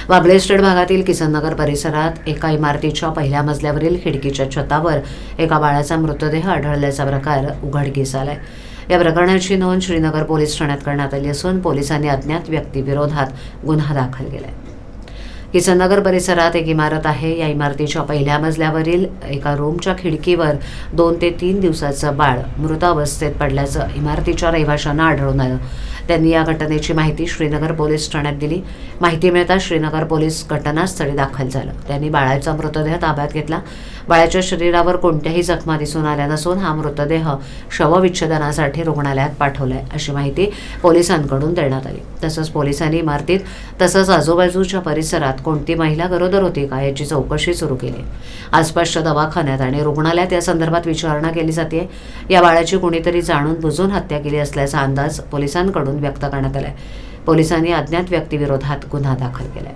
Wable estate भागातील किसननगर परिसरात एका इमारतीच्या पहिल्या मजल्यावरील खिडकीच्या छतावर एका बाळाचा मृतदेह आढळल्याचा प्रकार उघडकीस आलाय। या प्रकरणाची नोंद श्रीनगर पोलीस ठाण्यात करण्यात आली असून पोलिसांनी अज्ञात व्यक्तीविरोधात गुन्हा दाखल केलाय। किसननगर परिसरात एक इमारत आहे। या इमारतीच्या पहिल्या मजल्यावरील एका रूमच्या खिडकीवर 2 ते 3 दिवसाचं बाळ मृत अवस्थेत पडल्याचं इमारतीच्या रहिवाशांना आढळून आलं। त्यांनी या घटनेची माहिती श्रीनगर पोलीस ठाण्यात दिली। माहिती मिळताच श्रीनगर पोलीस घटनास्थळी दाखल झालं। त्यांनी बाळाचा मृतदेह ताब्यात घेतला। बाळाच्या शरीरावर कोणत्याही जखमा दिसून आल्या नसून हा मृतदेह शवविच्छेदनासाठी रुग्णालयात पाठवलाय अशी माहिती पोलिसांकडून देण्यात आली। तसंच पोलिसांनी इमारतीत तसंच आजूबाजूच्या परिसरात कोणती महिला गरोदर होती का याची चौकशी सुरू केली। आसपासच्या दवाखान्यात आणि रुग्णालयात या संदर्भात विचारणा केली जाते। या बाळाची कुणीतरी जाणून बुजून हत्या केली असल्याचा अंदाज पोलिसांकडून व्यक्त करण्यात आलाय। पोलिसांनी अज्ञात व्यक्तीविरोधात गुन्हा दाखल केलाय।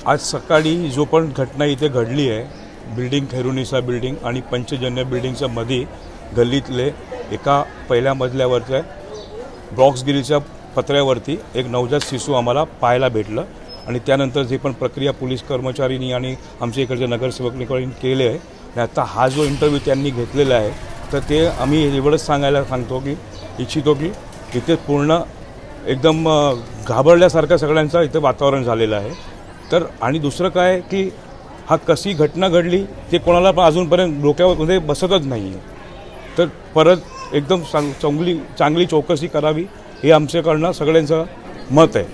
आज सकाळी जो पण घटना इथे घडली आहे, बिल्डिंग खैरुनिसा बिल्डिंग आणि पंचजन्य बिल्डिंगच्या मध्ये गल्लीतले एका पहिल्या मजल्यावरच्या ब्रॉक्सगिरीच्या पत्र्यावरती एक नवजात शिशु आम्हाला पाहायला भेटलं आणि त्यानंतर जे पण प्रक्रिया पोलीस कर्मचाऱ्यांनी आणि आमच्या इकडच्या नगरसेवकांनी केले आहे आणि आता हा जो इंटरव्ह्यू त्यांनी घेतलेला आहे तर ते आम्ही एवढंच सांगायला इच्छितो की इथे पूर्ण एकदम घाबरल्यासारखं सगळ्यांचं इथे वातावरण झालेलं आहे। तर आणि दुसरं काय की हा कशी घटना घडली ते कोणाला पण अजूनपर्यंत डोक्यामध्ये बसतच नाही आहे। तर परत एकदम चांगली चौकशी करावी हे आमच्याकडनं सगळ्यांचं मत आहे।